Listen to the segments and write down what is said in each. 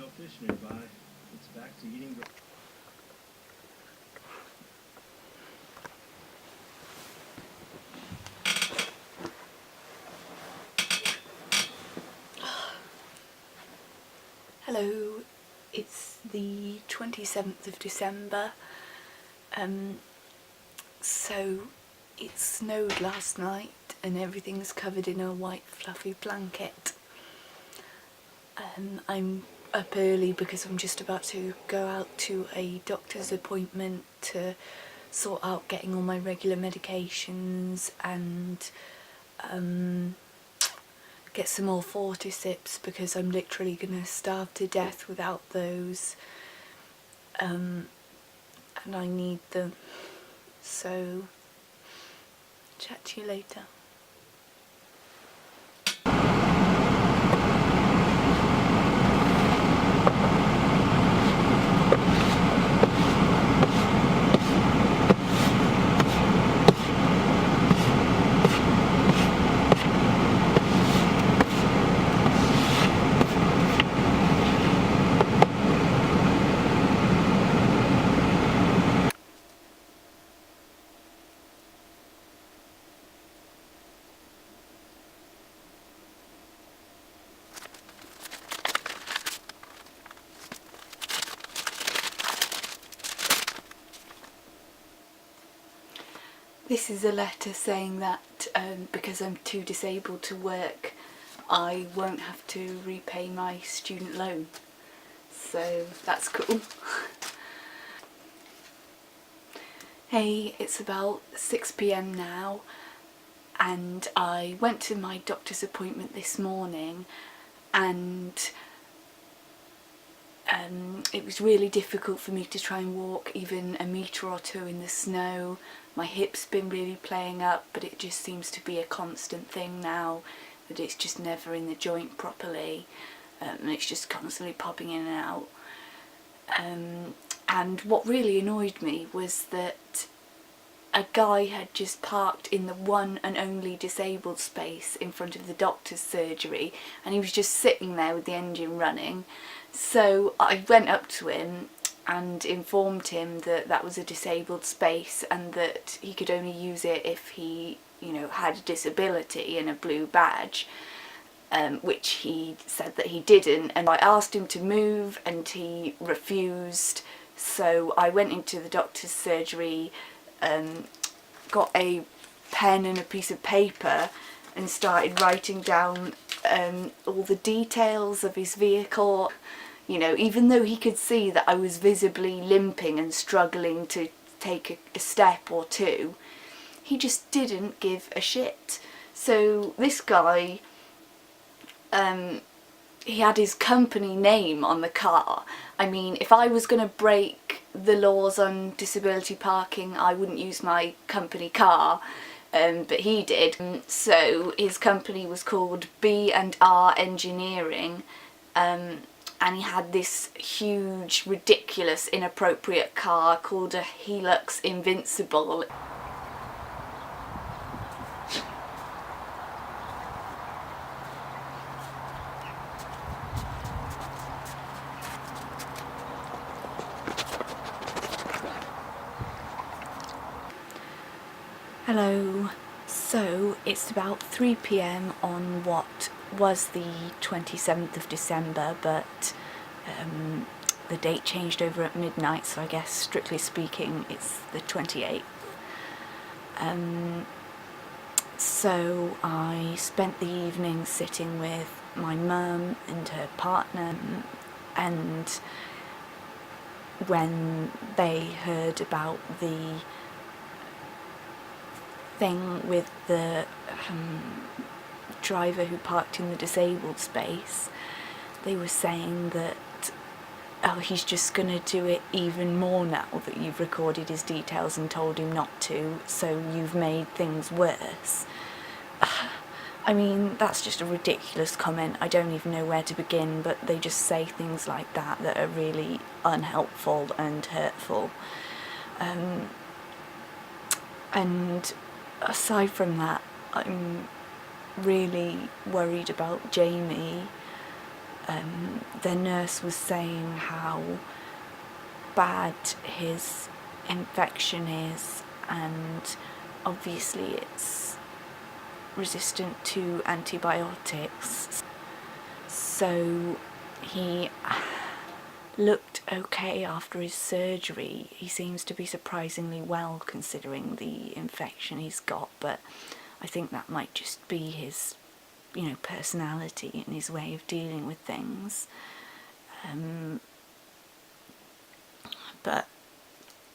no fish nearby. It's back to eating. Hello, it's the 27th of December. So it snowed last night and everything's covered in a white fluffy blanket. I'm up early because I'm just about to go out to a doctor's appointment to sort out getting all my regular medications and get some more Fortisips because I'm literally going to starve to death without those, and I need them. So, chat to you later. This is a letter saying that because I'm too disabled to work, I won't have to repay my student loan. So that's cool. Hey, it's about 6 PM now and I went to my doctor's appointment this morning and it was really difficult for me to try and walk even a metre or two in the snow. My hip's been really playing up, but it just seems to be a constant thing now, that it's just never in the joint properly, and it's just constantly popping in and out. And what really annoyed me was that a guy had just parked in the one and only disabled space in front of the doctor's surgery, and he was just sitting there with the engine running. So I went up to him and informed him that that was a disabled space and that he could only use it if he, you know, had a disability and a blue badge, which he said that he didn't. And I asked him to move and he refused. So I went into the doctor's surgery, got a pen and a piece of paper and started writing down all the details of his vehicle. You know, even though he could see that I was visibly limping and struggling to take a step or two, he just didn't give a shit. So this guy, he had his company name on the car. I mean, if I was going to break the laws on disability parking, I wouldn't use my company car, but he did. So his company was called B&R Engineering, and he had this huge, ridiculous, inappropriate car called a Hilux Invincible. Hello. So it's about 3 PM on what was the 27th of December, but the date changed over at midnight, so I guess strictly speaking it's the 28th. So I spent the evening sitting with my mum and her partner, and when they heard about the thing with the driver who parked in the disabled space, they were saying that, oh, he's just going to do it even more now that you've recorded his details and told him not to, so you've made things worse. I mean, that's just a ridiculous comment. I don't even know where to begin, but they just say things like that that are really unhelpful and hurtful. And aside from that, I'm really worried about Jamie. their nurse was saying how bad his infection is, and obviously it's resistant to antibiotics. So he looked okay after his surgery. He seems to be surprisingly well considering the infection he's got, but I think that might just be his, personality and his way of dealing with things. But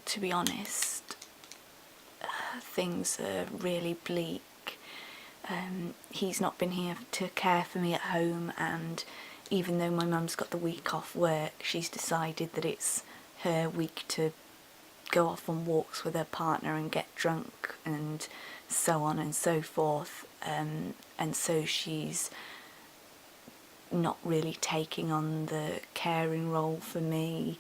to be honest, things are really bleak. He's not been here to care for me at home, and even though my mum's got the week off work, she's decided that it's her week to go off on walks with her partner and get drunk and so on and so forth. And so she's not really taking on the caring role for me.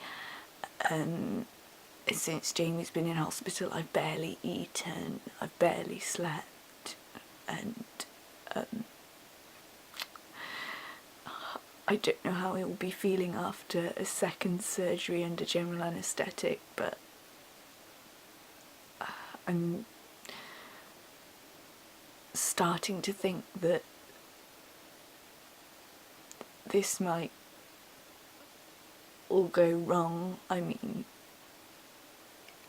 Since Jamie's been in hospital, I've barely eaten, I've barely slept, and I don't know how he'll be feeling after a second surgery under general anaesthetic, but I'm starting to think that this might all go wrong. I mean,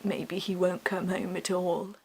maybe he won't come home at all.